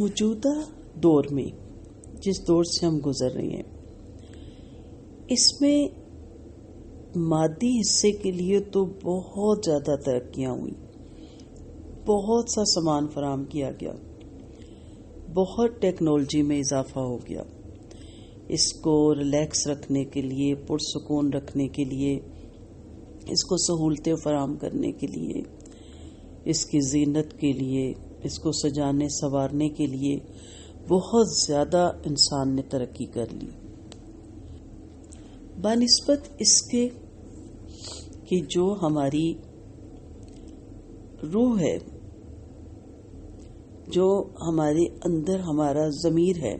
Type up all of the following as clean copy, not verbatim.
موجودہ دور میں جس دور سے ہم گزر رہے ہیں، اس میں مادی حصے کے لیے تو بہت زیادہ ترقیاں ہوئی، بہت سا سامان فراہم کیا گیا، بہت ٹیکنالوجی میں اضافہ ہو گیا۔ اس کو ریلیکس رکھنے کے لیے، پرسکون رکھنے کے لیے، اس کو سہولتیں فراہم کرنے کے لیے، اس کی زینت کے لیے، اس کو سجانے سنوارنے کے لیے بہت زیادہ انسان نے ترقی کر لی، بنسبت اس کے کہ جو ہماری روح ہے، جو ہمارے اندر ہمارا ضمیر ہے،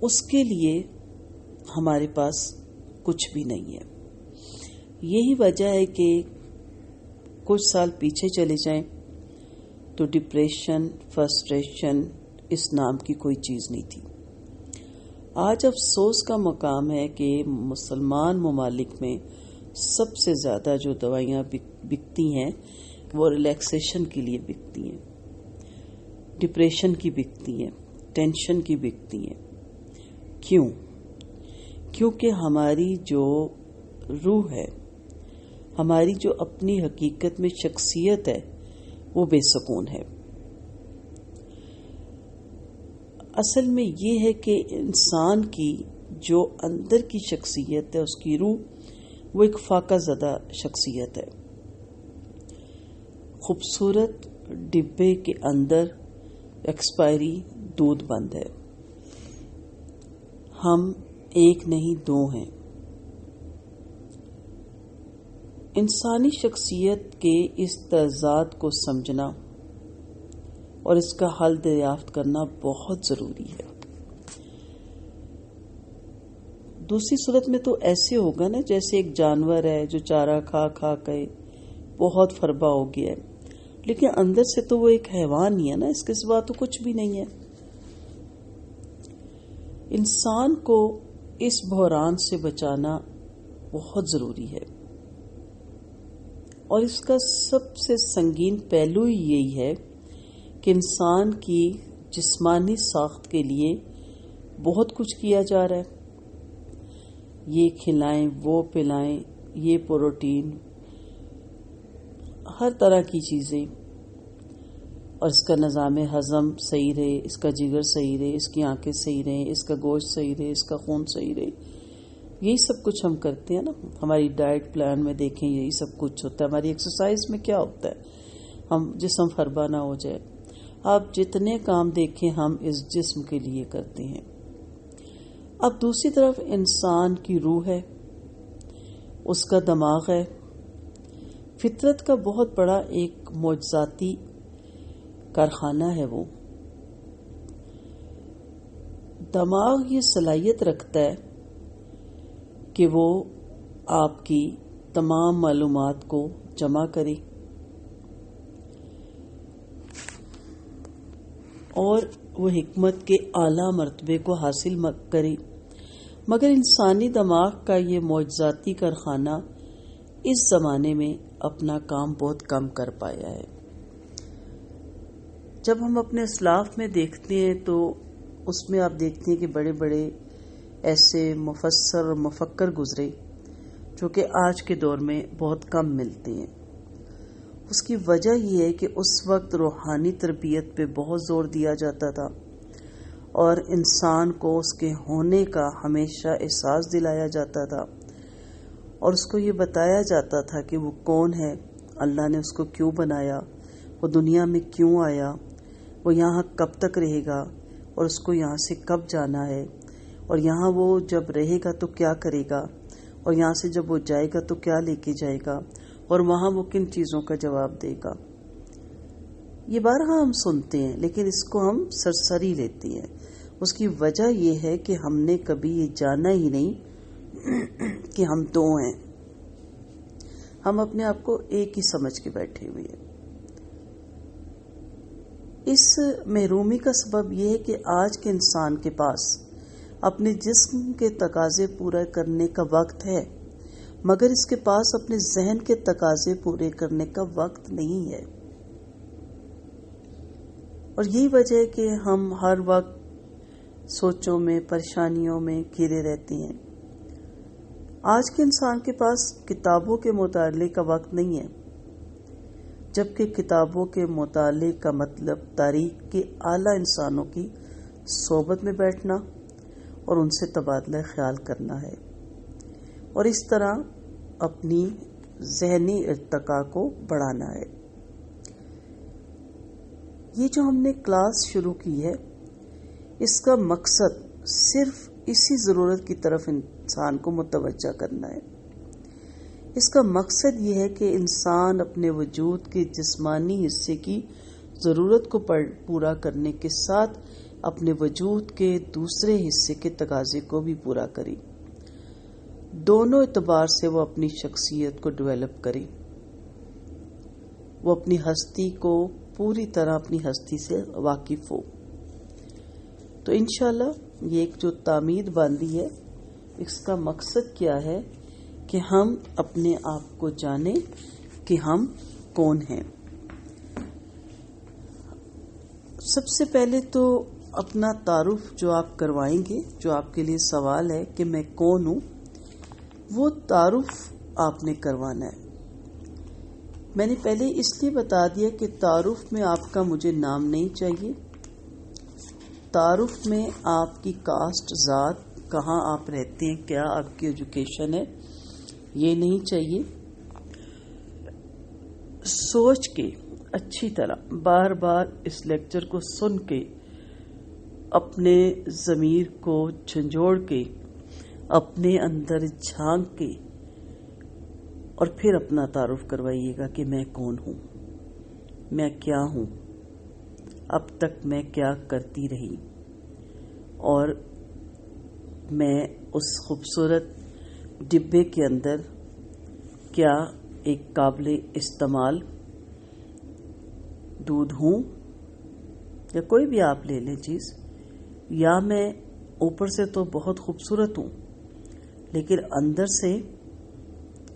اس کے لیے ہمارے پاس کچھ بھی نہیں ہے۔ یہی وجہ ہے کہ کچھ سال پیچھے چلے جائیں تو ڈپریشن، فرسٹریشن اس نام کی کوئی چیز نہیں تھی۔ آج افسوس کا مقام ہے کہ مسلمان ممالک میں سب سے زیادہ جو دوائیاں بکتی ہیں وہ ریلیکسیشن کے لیے بکتی ہیں، ڈپریشن کی بکتی ہیں، ٹینشن کی بکتی ہیں۔ کیوں؟ کیونکہ ہماری جو روح ہے، ہماری جو اپنی حقیقت میں شخصیت ہے، وہ بے سکون ہے۔ اصل میں یہ ہے کہ انسان کی جو اندر کی شخصیت ہے، اس کی روح، وہ ایک فاقہ زدہ شخصیت ہے۔ خوبصورت ڈبے کے اندر ایکسپائری دودھ بند ہے۔ ہم ایک نہیں دو ہیں۔ انسانی شخصیت کے اس تضاد کو سمجھنا اور اس کا حل دریافت کرنا بہت ضروری ہے۔ دوسری صورت میں تو ایسے ہوگا نا جیسے ایک جانور ہے جو چارہ کھا کھا کے بہت فربا ہو گیا ہے، لیکن اندر سے تو وہ ایک حیوان ہی ہے نا، اس کے سوا تو کچھ بھی نہیں ہے۔ انسان کو اس بحران سے بچانا بہت ضروری ہے، اور اس کا سب سے سنگین پہلو ہی یہی ہے کہ انسان کی جسمانی ساخت کے لیے بہت کچھ کیا جا رہا ہے۔ یہ کھلائیں، وہ پلائیں، یہ پروٹین، ہر طرح کی چیزیں، اور اس کا نظام ہضم صحیح رہے، اس کا جگر صحیح رہے، اس کی آنکھیں صحیح رہیں، اس کا گوشت صحیح رہے، اس کا خون صحیح رہے۔ یہی سب کچھ ہم کرتے ہیں نا۔ ہماری ڈائٹ پلان میں دیکھیں یہی سب کچھ ہوتا ہے۔ ہماری ایکسرسائز میں کیا ہوتا ہے؟ ہم جسم فربا نہ ہو جائے۔ آپ جتنے کام دیکھیں ہم اس جسم کے لیے کرتے ہیں۔ اب دوسری طرف انسان کی روح ہے، اس کا دماغ ہے، فطرت کا بہت بڑا ایک معجزاتی کارخانہ ہے۔ وہ دماغ یہ صلاحیت رکھتا ہے کہ وہ آپ کی تمام معلومات کو جمع کرے اور وہ حکمت کے اعلیٰ مرتبے کو حاصل کرے، مگر انسانی دماغ کا یہ معجزاتی کارخانہ اس زمانے میں اپنا کام بہت کم کر پایا ہے۔ جب ہم اپنے اسلاف میں دیکھتے ہیں تو اس میں آپ دیکھتے ہیں کہ بڑے بڑے ایسے مفسر اور مفکر گزرے جو کہ آج کے دور میں بہت کم ملتے ہیں۔ اس کی وجہ یہ ہے کہ اس وقت روحانی تربیت پہ بہت زور دیا جاتا تھا، اور انسان کو اس کے ہونے کا ہمیشہ احساس دلایا جاتا تھا، اور اس کو یہ بتایا جاتا تھا کہ وہ کون ہے، اللہ نے اس کو کیوں بنایا، وہ دنیا میں کیوں آیا، وہ یہاں کب تک رہے گا، اور اس کو یہاں سے کب جانا ہے، اور یہاں وہ جب رہے گا تو کیا کرے گا، اور یہاں سے جب وہ جائے گا تو کیا لے کے جائے گا، اور وہاں وہ کن چیزوں کا جواب دے گا۔ یہ بارہا ہم سنتے ہیں لیکن اس کو ہم سرسری لیتے ہیں۔ اس کی وجہ یہ ہے کہ ہم نے کبھی یہ جانا ہی نہیں کہ ہم دو ہیں۔ ہم اپنے آپ کو ایک ہی سمجھ کے بیٹھے ہوئے ہیں۔ اس محرومی کا سبب یہ ہے کہ آج کے انسان کے پاس اپنے جسم کے تقاضے پورا کرنے کا وقت ہے، مگر اس کے پاس اپنے ذہن کے تقاضے پورے کرنے کا وقت نہیں ہے۔ اور یہی وجہ ہے کہ ہم ہر وقت سوچوں میں پریشانیوں میں گھرے رہتے ہیں. آج کے انسان کے پاس کتابوں کے مطالعے کا وقت نہیں ہے، جبکہ کتابوں کے مطالعے کا مطلب تاریخ کے اعلیٰ انسانوں کی صحبت میں بیٹھنا اور ان سے تبادلہ خیال کرنا ہے، اور اس طرح اپنی ذہنی ارتقاء کو بڑھانا ہے. یہ جو ہم نے کلاس شروع کی ہے، اس کا مقصد صرف اسی ضرورت کی طرف انسان کو متوجہ کرنا ہے. اس کا مقصد یہ ہے کہ انسان اپنے وجود کے جسمانی حصے کی ضرورت کو پورا کرنے کے ساتھ اپنے وجود کے دوسرے حصے کے تقاضے کو بھی پورا کرے. دونوں اعتبار سے وہ اپنی شخصیت کو ڈیولپ کرے، وہ اپنی ہستی کو پوری طرح اپنی ہستی سے واقف ہو. تو انشاءاللہ یہ ایک جو تعمید باندھی ہے، اس کا مقصد کیا ہے کہ ہم اپنے آپ کو جانیں کہ ہم کون ہیں. سب سے پہلے تو اپنا تعارف جو آپ کروائیں گے، جو آپ کے لیے سوال ہے کہ میں کون ہوں، وہ تعارف آپ نے کروانا ہے. میں نے پہلے اس لیے بتا دیا کہ تعارف میں آپ کا مجھے نام نہیں چاہیے، تعارف میں آپ کی کاسٹ، ذات، کہاں آپ رہتے ہیں، کیا آپ کی ایجوکیشن ہے، یہ نہیں چاہیے. سوچ کے اچھی طرح بار بار اس لیکچر کو سن کے اپنے ضمیر کو جھنجھوڑ کے اپنے اندر جھانک کے اور پھر اپنا تعارف کروائیے گا کہ میں کون ہوں، میں کیا ہوں، اب تک میں کیا کرتی رہی، اور میں اس خوبصورت ڈبے کے اندر کیا ایک قابل استعمال دودھ ہوں، یا کوئی بھی آپ لے لیں چیز، یا میں اوپر سے تو بہت خوبصورت ہوں لیکن اندر سے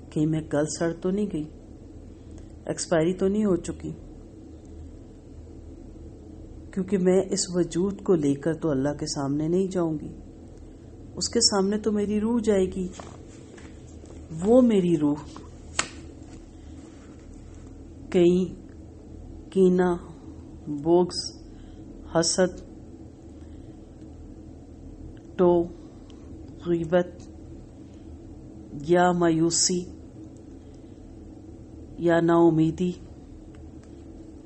کہیں میں گل سڑ تو نہیں گئی، ایکسپائری تو نہیں ہو چکی، کیونکہ میں اس وجود کو لے کر تو اللہ کے سامنے نہیں جاؤں گی. اس کے سامنے تو میری روح جائے گی. وہ میری روح کہیں کینہ، بغض، حسد، ٹو، غیبت یا مایوسی یا نا امیدی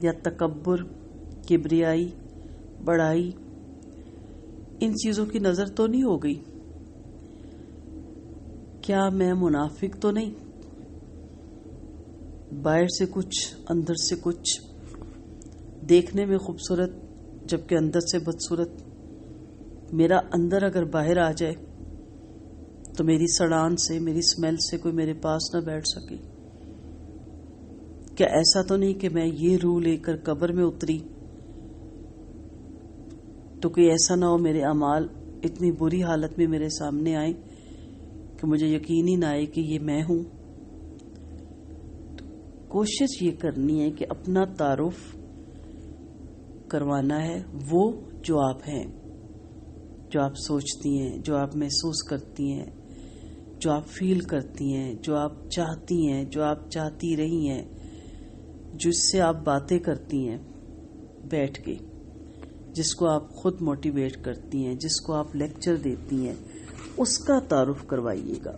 یا تکبر، کبریائی، بڑائی، ان چیزوں کی نظر تو نہیں ہو گئی. کیا میں منافق تو نہیں، باہر سے کچھ اندر سے کچھ، دیکھنے میں خوبصورت جبکہ اندر سے بدصورت. میرا اندر اگر باہر آ جائے تو میری سڑان سے، میری سمیل سے کوئی میرے پاس نہ بیٹھ سکے. کیا ایسا تو نہیں کہ میں یہ روح لے کر قبر میں اتری تو کوئی ایسا نہ ہو میرے اعمال اتنی بری حالت میں میرے سامنے آئے کہ مجھے یقین ہی نہ آئے کہ یہ میں ہوں. تو کوشش یہ کرنی ہے کہ اپنا تعارف کروانا ہے وہ جو آپ ہیں، جو آپ سوچتی ہیں، جو آپ محسوس کرتی ہیں، جو آپ فیل کرتی ہیں، جو آپ چاہتی ہیں، جو آپ چاہتی رہی ہیں، جس سے آپ باتیں کرتی ہیں بیٹھ کے، جس کو آپ خود موٹیویٹ کرتی ہیں، جس کو آپ لیکچر دیتی ہیں، اس کا تعارف کروائیے گا.